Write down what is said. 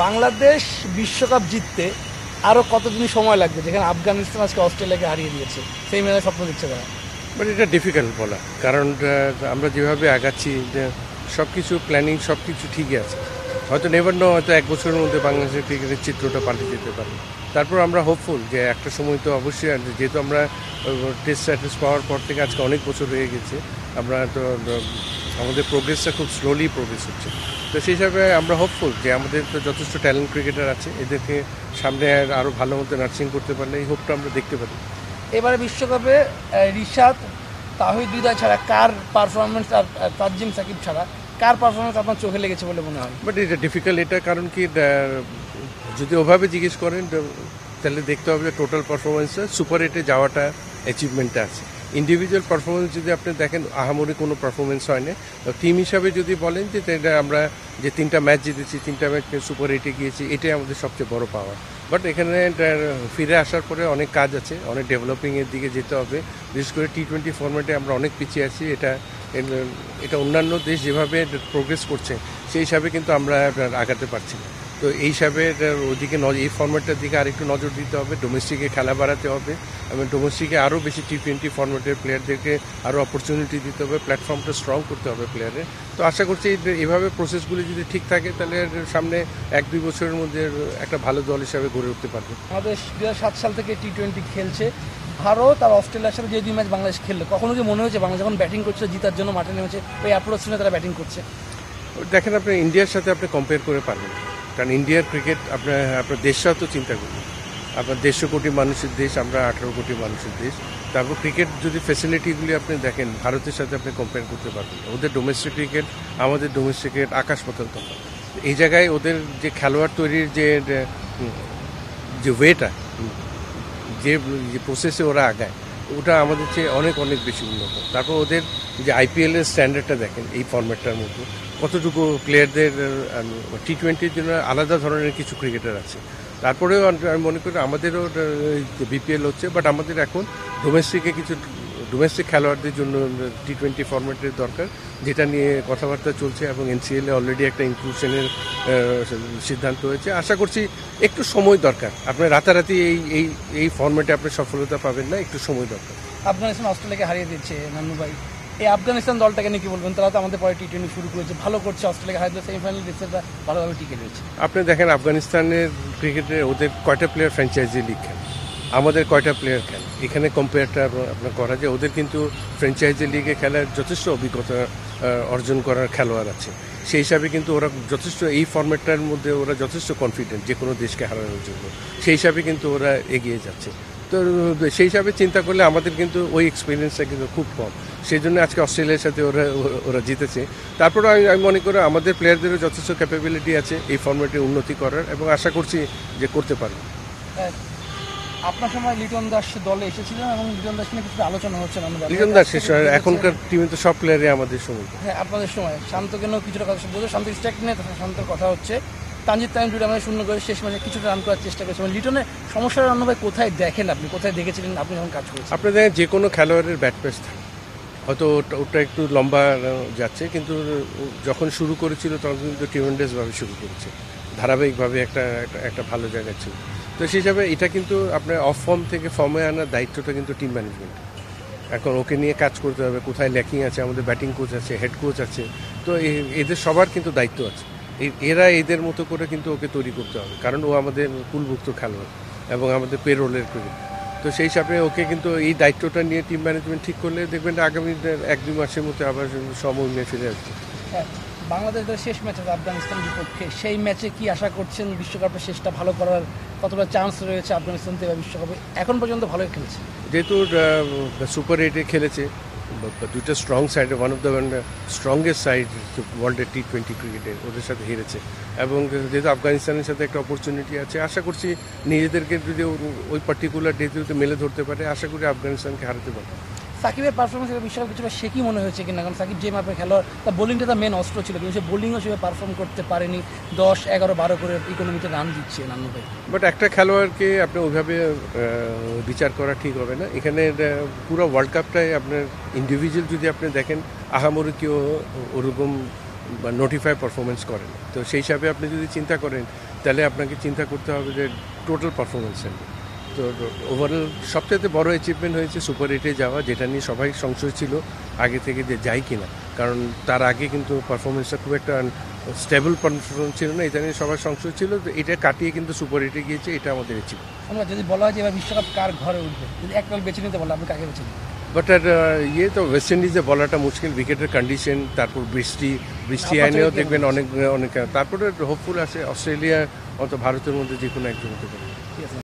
বাংলাদেশ বিশ্বকাপ জিততে আরও কতদিন সময় লাগবে, যেখানে আফগানিস্তান আজকে অস্ট্রেলিয়াকে হারিয়ে দিয়েছে, সেই মেলায় স্বপ্ন দিচ্ছে তারা? বাট এটা ডিফিকাল্ট বলা, কারণ আমরা যেভাবে আগাচ্ছি সব কিছু প্ল্যানিং সব কিছু ঠিকই আছে। হয়তো নেভার নো, হয়তো এক বছরের মধ্যে বাংলাদেশের ক্রিকেটের চিত্রটা পাল্টে যেতে পারে। তারপর আমরা হোপফুল যে একটা সময় তো অবশ্যই, যেহেতু আমরা টেস্ট স্ট্যাটাস পাওয়ার পর থেকে আজকে অনেক বছর হয়ে গেছে, আমরা তো আমাদের প্রোগ্রেসটা খুব স্লোলি প্রোগ্রেস হচ্ছে। তো সেই হিসাবে আমরা হোপফুল যে আমাদের তো যথেষ্ট ট্যালেন্ট ক্রিকেটার আছে, এদেরকে সামনে আরও ভালো মতো নার্সিং করতে পারলে এই হোপটা আমরা দেখতে পারি। এবারে বিশ্বকাপে রিশাদ, তাহিদ হৃদয় ছাড়া কার পারফরমেন্স, আর তানজিম সাকিব ছাড়া কার পারফরমেন্স আপনার চোখে লেগেছে বলে মনে হয়? বাট এটা ডিফিকাল্ট, এটা কারণ কি যদি ওভাবে জিজ্ঞেস করেন তাহলে দেখতে হবে টোটাল পারফরমেন্সটা, সুপার এইটে যাওয়াটা অ্যাচিভমেন্টটা আছে। ইন্ডিভিজুয়াল পারফরমেন্স যদি আপনি দেখেন, আহামরি কোনো পারফরমেন্স হয় না। টিম হিসাবে যদি বলেন যে আমরা যে 3টা ম্যাচ জিতেছি, 3টা ম্যাচ সুপার এইটে গিয়েছি, এটাই আমাদের সবচেয়ে বড় পাওয়ার। বাট এখানে ফিরে আসার পরে অনেক কাজ আছে, অনেক ডেভেলপিংয়ের দিকে যেতে হবে। বিশেষ করে টি20 ফরম্যাটে আমরা অনেক পিছিয়ে আছি। এটা অন্যান্য দেশ যেভাবে প্রোগ্রেস করছে সেই হিসাবে কিন্তু আমরা আগাতে পারছি না। তো এই হিসাবে ওদিকে এই ফরম্যাটটার দিকে আরেকটু নজর দিতে হবে, ডোমেস্টিকে খেলা বাড়াতে হবে এবং ডোমেস্টিকে আরও বেশি টি20 ফরম্যাটের প্লেয়ারদেরকে আরও অপরচুনিটি দিতে হবে, প্ল্যাটফর্মটা স্ট্রং করতে হবে প্লেয়ারের। তো আশা করছি এভাবে প্রসেসগুলি যদি ঠিক থাকে তাহলে সামনে 1-2 বছরের মধ্যে একটা ভালো দল হিসাবে গড়ে উঠতে পারবে। আমাদের 2007 সাল থেকে টি20 খেলছে ভারত আর অস্ট্রেলিয়ার সাথে, যে 2 ম্যাচ বাংলাদেশ খেললো, কখনো কি মনে হয়েছে বাংলাদেশ যখন ব্যাটিং করছে জিতার জন্য মাঠে নেমেছে, ওই অ্যাপ্রোচ নিয়ে তারা ব্যাটিং করছে? দেখেন, আপনি ইন্ডিয়ার সাথে আপনি কম্পেয়ার করে পারবেন, কারণ ইন্ডিয়ার ক্রিকেট আপনার দেশটাও তো চিন্তা করুন। আপনার 150 কোটি মানুষের দেশ, আমরা 18 কোটি মানুষের দেশ। তারপর ক্রিকেট যদি ফ্যাসিলিটিগুলি আপনি দেখেন, ভারতের সাথে আপনি কম্পেয়ার করতে পারবেন। ওদের ডোমেস্টিক ক্রিকেট, আমাদের ডোমেস্টিক ক্রিকেট আকাশ পাতাল তফাৎ। এই জায়গায় ওদের যে খেলোয়াড় তৈরির যে ওয়েটা, যে প্রসেসে ওরা আগায়, ওটা আমাদের চেয়ে অনেক অনেক বেশি উন্নত। তারপর ওদের যে আইপিএলের স্ট্যান্ডার্ডটা দেখেন এই ফরম্যাটটার মধ্যে, কতটুকু প্লেয়ারদের টি20-র জন্য আলাদা ধরনের কিছু ক্রিকেটার আছে। তারপরেও আমি মনে করি আমাদেরও বিপিএল হচ্ছে, বাট আমাদের এখন ডোমেস্টিক খেলোয়াড়দের জন্য টি20 ফরম্যাটের দরকার, যেটা নিয়ে কথাবার্তা চলছে এবং এনসিএলে অলরেডি একটা ইনক্লুশনের সিদ্ধান্ত হয়েছে। আশা করছি একটু সময় দরকার, আপনার রাতারাতি এই ফরম্যাটে আপনি সফলতা পাবেন না, একটু সময় দরকার। আফগানিস্তান অস্ট্রেলিয়াকে হারিয়ে দিচ্ছে নান্নু ভাই, এই আফগানিস্তান দলটাকে নিয়ে কি বলবেন? তারা তো আমাদের পরে টি20 শুরু করেছে, ভালো করছে, অস্ট্রেলিয়াকে হারিয়ে সেমিফাইনাল রিসেটটা ভালোভাবে টিকে রয়েছে। আপনি দেখেন আফগানিস্তানের ক্রিকেটে ওদের কয়টা প্লেয়ার ফ্র্যাঞ্চাইজি লিগ খেলে, আমাদের কয়টা প্লেয়ার খেলে, এখানে কম্পেয়ারটা আপনার করা যায়। ওদের কিন্তু ফ্র্যাঞ্চাইজি লিগে খেলার যথেষ্ট অভিজ্ঞতা অর্জন করার খেলোয়াড় আছে, সেই হিসাবে কিন্তু ওরা যথেষ্ট এই ফরম্যাটটার মধ্যে ওরা যথেষ্ট কনফিডেন্ট যে কোনো দেশকে হারানোর জন্য, সেই হিসাবে কিন্তু ওরা এগিয়ে যাচ্ছে। তো সেই হিসাবে চিন্তা করলে আমাদের কিন্তু ওই এক্সপিরিয়েন্সটা কিন্তু খুব কম, সেই জন্য আজকে অস্ট্রেলিয়ার সাথে ওরা জিতেছে। তারপরে আমি মনে করি আমাদের প্লেয়ারদেরও যথেষ্ট ক্যাপাবিলিটি আছে এই ফরম্যাটে উন্নতি করার, এবং আশা করছি যে করতে পারবে। আপনার সময় লিটন দাস দলে এসেছিলেন এবং লিটন দাস নিয়ে কিছু আলোচনা হচ্ছে না? লিটন দাস এখনকার টিমে তো সব প্লেয়ারই আমাদের সময়। হ্যাঁ, আপনাদের সময় শান্তকেও কিছুটা কথা বলছে, শান্ত স্ট্রাইক নিয়ে শান্তর কথা হচ্ছে। তানজিদ তামিম দুটো আমাদের শূন্য করে শেষ ম্যাচে কিছুটা রান করার চেষ্টা করেছে। লিটনের সমস্যার রান্না ভাই কোথায় দেখেন আপনি, কোথায় দেখেছিলেন আপনি যখন কাজ করেছেন? আপনি দেখেন যে কোনো খেলোয়াড়ের ব্যাট পেস থাকে, হয়তো ওটা একটু লম্বা যাচ্ছে, কিন্তু যখন শুরু করেছিল তখন কিন্তু টিউন্ডেসভাবে শুরু করেছে, ধারাবাহিকভাবে একটা ভালো জায়গা ছিল। তো সেই হিসাবে এটা কিন্তু আপনার অফ ফর্ম থেকে ফর্মে আনার দায়িত্বটা কিন্তু টিম ম্যানেজমেন্ট। এখন ওকে নিয়ে কাজ করতে হবে, কোথায় ল্যাকিং আছে, আমাদের ব্যাটিং কোচ আছে, হেড কোচ আছে, তো এদের সবার কিন্তু দায়িত্ব আছে। এরা এদের মতো করে কিন্তু ওকে তৈরি করতে হবে, কারণ ও আমাদের কুলভুক্ত খেলোয়াড় এবং আমাদের পেরোলের ক্রিকেট। তো সেই হিসাবে ওকে কিন্তু এই দায়িত্বটা নিয়ে টিম ম্যানেজমেন্ট ঠিক করলে দেখবেন আগামী 1-2 মাসের মধ্যে আবার সময় নিয়ে ফিরে আসবে। হ্যাঁ, বাংলাদেশের শেষ ম্যাচে আফগানিস্তানের বিপক্ষে, সেই ম্যাচে কি আশা করছেন বিশ্বকাপের শেষটা ভালো করার কতটা চান্স রয়েছে আফগানিস্তান থেকে বিশ্বকাপে? এখন পর্যন্ত ভালোই খেলছে, যেহেতু সুপার এইটে খেলেছে, দুইটা strong side, one of the strongest side ওয়ার্ল্ডের টি20 ক্রিকেটে ওদের সাথে হেরেছে, এবং যেহেতু আফগানিস্তানের সাথে একটা অপরচুনিটি আছে, আশা করছি নিজেদেরকে যদি ওই পার্টিকুলার ডেতে যদি মেলে ধরতে পারে, আশা করি আফগানিস্তানকে হারাতে পারে। সাকিবের পারফরমেন্স বিশ্বকাপ কিছুটা সে কি মনে হয়েছে কিনা? কারণ সাকিব যে মাপের খেলোয়াড়, তার বোলিংটা তার মেন অস্ত্র ছিল, কিন্তু সে বোলিংও সেভাবে পারফর্ম করতে পারেনি, 10, 11, 12 করে ইকোনমিতে রান দিচ্ছে নান্নু ভাই। বাট একটা খেলোয়াড়কে আপনি ওইভাবে বিচার করা ঠিক হবে না। এখানে পুরো ওয়ার্ল্ড কাপটাই আপনার ইন্ডিভিজুয়াল যদি আপনি দেখেন, আহামরি কেউ ওরকম নোটিফাই পারফরমেন্স করেন। তো সেই হিসাবে আপনি যদি চিন্তা করেন তাহলে আপনাকে চিন্তা করতে হবে যে টোটাল পারফরমেন্সের। তো ওভারঅল সবচেয়ে বড় অ্যাচিভমেন্ট হয়েছে সুপার 8-এ যাওয়া, যেটা নিয়ে সবাই সংশয় ছিল আগে থেকে যে যাই কিনা, কারণ তার আগে কিন্তু পারফরমেন্সটা খুব একটা স্টেবল পারফরমেন্স ছিল না, এটা নিয়ে সবার সংশয় ছিল। তো এটা কাটিয়ে কিন্তু সুপার 8-এ গিয়েছে, এটা আমাদের অ্যাচিভমেন্ট। শোনো, যদি বলা হয় যে এবার বিশ্বকাপ কার ঘরে উঠবে, যদি একটা দল বেছে নিতে বলো, আপনি কাকে বেছে নেবেন? বাট আর তো ওয়েস্ট ইন্ডিজে বলাটা মুশকিল, উইকেটের কন্ডিশন, তারপর বৃষ্টি আইনেও দেখবেন অনেক, তারপরে হোপফুল আছে অস্ট্রেলিয়া অত ভারতের মধ্যে যে কোনো একজন হতে পারে। ঠিক আছে।